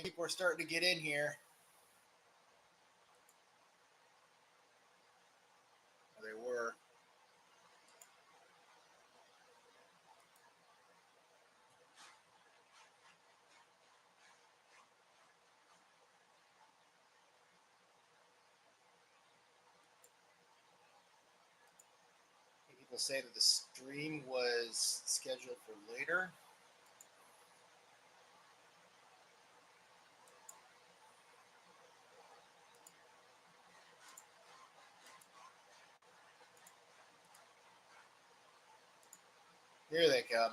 think we're starting to get in here. They were. People say that the stream was scheduled for later. Here they come.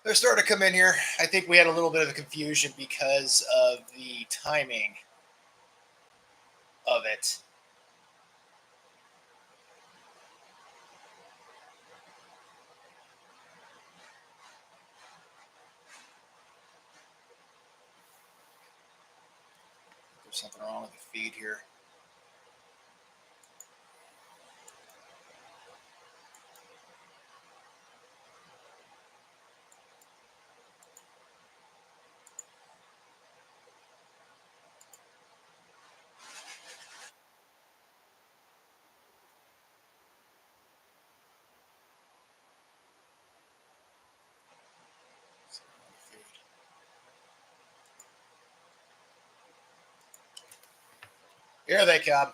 They're starting to come in here. I think we had a little bit of a confusion because of the timing of it. There's something wrong with the feed here. Here they come.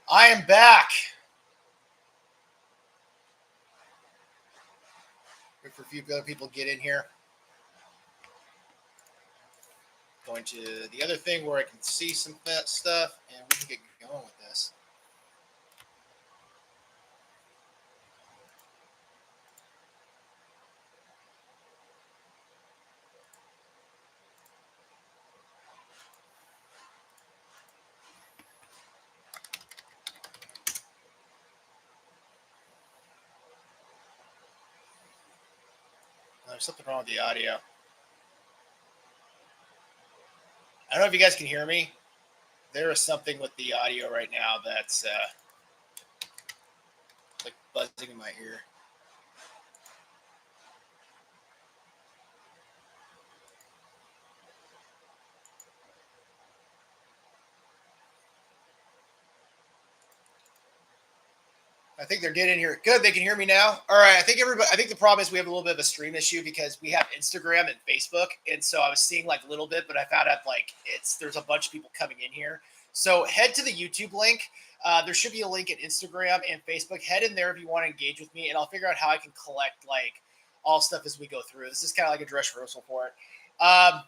I am back. Wait for a few other people to get in here. Going to the other thing where I can see some stuff, and we can get going with this. There's something wrong with the audio. I don't know if you guys can hear me. There is something with the audio right now that's like buzzing in my ear. I think they're getting here. Good, they can hear me now. All right, I think the problem is we have a little bit of a stream issue because we have Instagram and Facebook, and so I was seeing like a little bit, but I found out like there's a bunch of people coming in here. So head to the YouTube link. There should be a link at Instagram and Facebook. Head in there if you want to engage with me, and I'll figure out how I can collect like all stuff as we go through. This is kind of like a dress rehearsal for it. Hi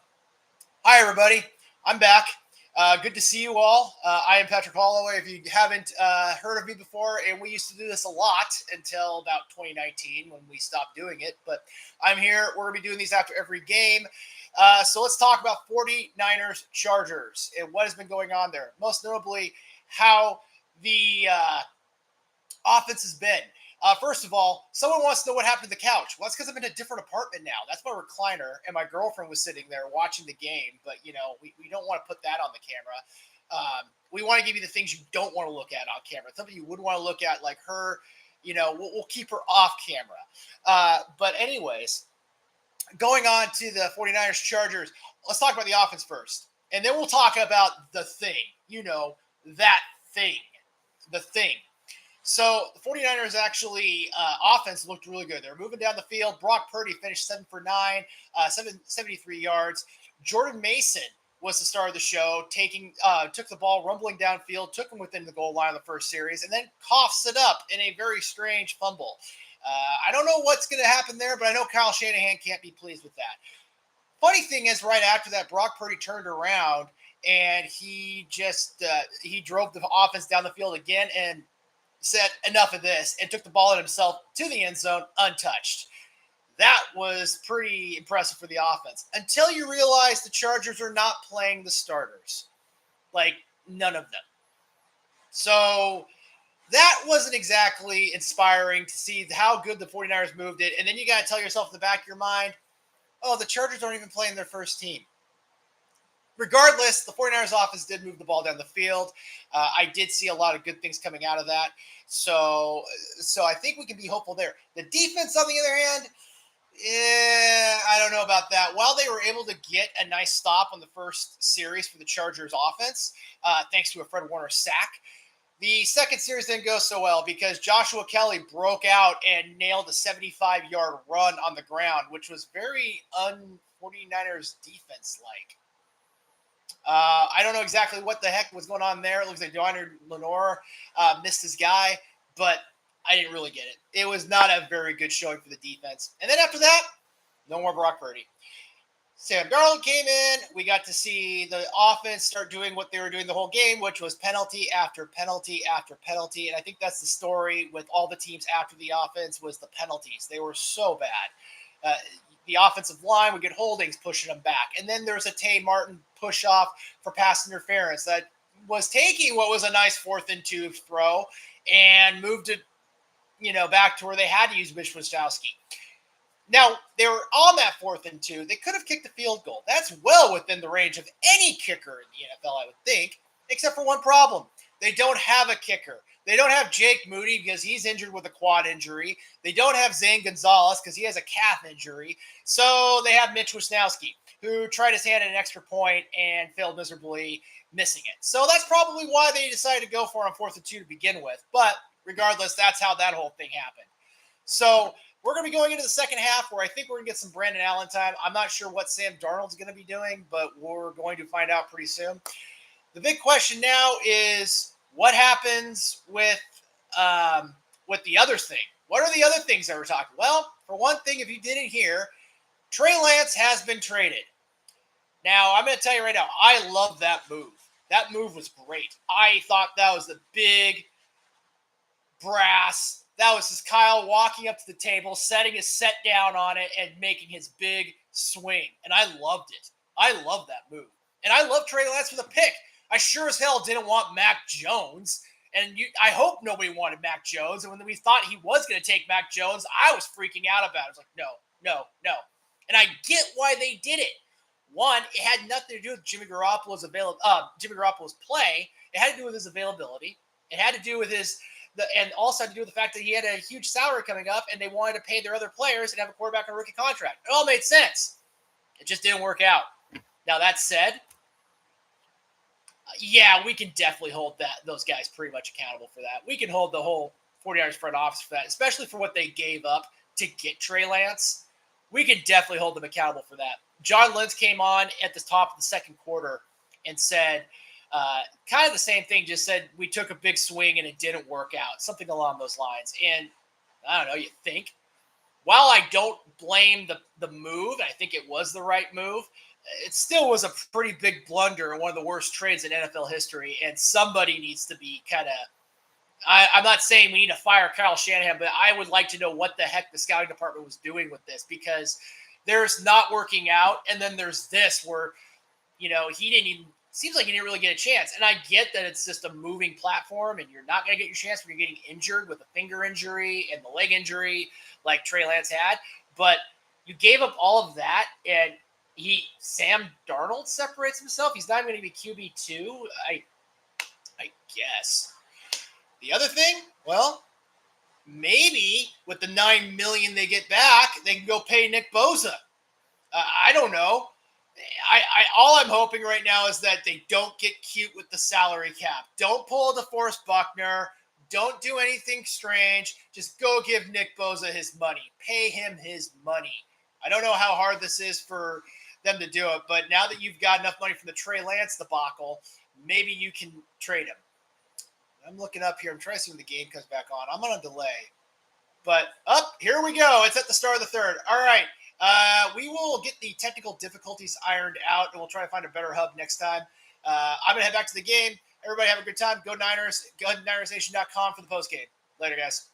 everybody, I'm back. Good to see you all. I am Patrick Holloway. If you haven't heard of me before, and we used to do this a lot until about 2019 when we stopped doing it, but I'm here. We're going to be doing these after every game. So let's talk about 49ers Chargers and what has been going on there. Most notably, how the offense has been. First of all, someone wants to know what happened to the couch. Well, that's because I'm in a different apartment now. That's my recliner, and my girlfriend was sitting there watching the game. But, you know, we don't want to put that on the camera. We want to give you the things you don't want to look at on camera. Something you would want to look at, like her, you know, we'll keep her off camera. But anyways, going on to the 49ers Chargers, let's talk about the offense first. And then we'll talk about the thing, you know, that thing, the thing. So the 49ers actually offense looked really good. They were moving down the field. Brock Purdy finished 7 for 9, 73 yards. Jordan Mason was the star of the show, took the ball rumbling downfield, took him within the goal line of the first series, and then coughs it up in a very strange fumble. I don't know what's going to happen there, but I know Kyle Shanahan can't be pleased with that. Funny thing is, right after that, Brock Purdy turned around and he drove the offense down the field again and said enough of this and took the ball in himself to the end zone untouched. That was pretty impressive for the offense until you realize the Chargers are not playing the starters, like none of them. So that wasn't exactly inspiring to see how good the 49ers moved it. And then you got to tell yourself in the back of your mind, oh, the Chargers aren't even playing their first team. Regardless, the 49ers offense did move the ball down the field. I did see a lot of good things coming out of that. So, so I think we can be hopeful there. The defense, on the other hand, I don't know about that. While they were able to get a nice stop on the first series for the Chargers offense, thanks to a Fred Warner sack, the second series didn't go so well because Joshua Kelly broke out and nailed a 75-yard run on the ground, which was very un-49ers defense like. I don't know exactly what the heck was going on there. It looks like Dwayne Lenore missed his guy, but I didn't really get it. It was not a very good showing for the defense. And then after that, no more Brock Purdy. Sam Darnold came in. We got to see the offense start doing what they were doing the whole game, which was penalty after penalty after penalty. And I think that's the story with all the teams after the offense was the penalties. They were so bad. The offensive line would get holdings pushing them back. And then there's a Tay Martin push off for pass interference that was taking what was a nice 4th and 2 throw and moved it, back to where they had to use Mitch Wisnowski. Now, they were on that 4th and 2. They could have kicked a field goal. That's well within the range of any kicker in the NFL, I would think, except for one problem. They don't have a kicker. They don't have Jake Moody because he's injured with a quad injury. They don't have Zane Gonzalez because he has a calf injury. So they have Mitch Wisnowski, who tried his hand at an extra point and failed miserably, missing it. So that's probably why they decided to go for it on 4th and 2 to begin with. But regardless, that's how that whole thing happened. So we're going to be going into the second half where I think we're going to get some Brandon Allen time. I'm not sure what Sam Darnold's going to be doing, but we're going to find out pretty soon. The big question now is what happens with the other thing? What are the other things that we're talking? Well, for one thing, if you didn't hear, Trey Lance has been traded. Now, I'm going to tell you right now, I love that move. That move was great. I thought that was the big brass. That was just Kyle walking up to the table, setting his set down on it, and making his big swing. And I loved it. I love that move. And I love Trey Lance for the pick. I sure as hell didn't want Mac Jones. And I hope nobody wanted Mac Jones. And when we thought he was going to take Mac Jones, I was freaking out about it. I was like, no. And I get why they did it. One, it had nothing to do with Jimmy Garoppolo's play. It had to do with his availability. It had to do with and also had to do with the fact that he had a huge salary coming up and they wanted to pay their other players and have a quarterback on a rookie contract. It all made sense. It just didn't work out. Now, that said, yeah, we can definitely hold those guys pretty much accountable for that. We can hold the whole 49ers front office for that, especially for what they gave up to get Trey Lance. We can definitely hold them accountable for that. John Lynch came on at the top of the second quarter and said kind of the same thing, just said we took a big swing and it didn't work out, something along those lines. And I don't know, you think, while I don't blame the move, I think it was the right move, it still was a pretty big blunder and one of the worst trades in NFL history. And somebody needs to be kind of, I'm not saying we need to fire Kyle Shanahan, but I would like to know what the heck the scouting department was doing with this, because there's not working out. And then there's this where, seems like he didn't really get a chance. And I get that it's just a moving platform and you're not going to get your chance when you're getting injured with a finger injury and the leg injury like Trey Lance had. But you gave up all of that, and Sam Darnold separates himself. He's not going to be QB2, I guess. The other thing, well, maybe with the $9 million they get back, they can go pay Nick Bosa. I don't know. All I'm hoping right now is that they don't get cute with the salary cap. Don't pull a DeForest Buckner. Don't do anything strange. Just go give Nick Bosa his money. Pay him his money. I don't know how hard this is for them to do it, but now that you've got enough money from the Trey Lance debacle, maybe you can trade him. I'm looking up here. I'm trying to see when the game comes back on. I'm on a delay. But here we go. It's at the start of the third. All right. We will get the technical difficulties ironed out, and we'll try to find a better hub next time. I'm going to head back to the game. Everybody have a good time. Go Niners. Go to NinersNation.com for the postgame. Later, guys.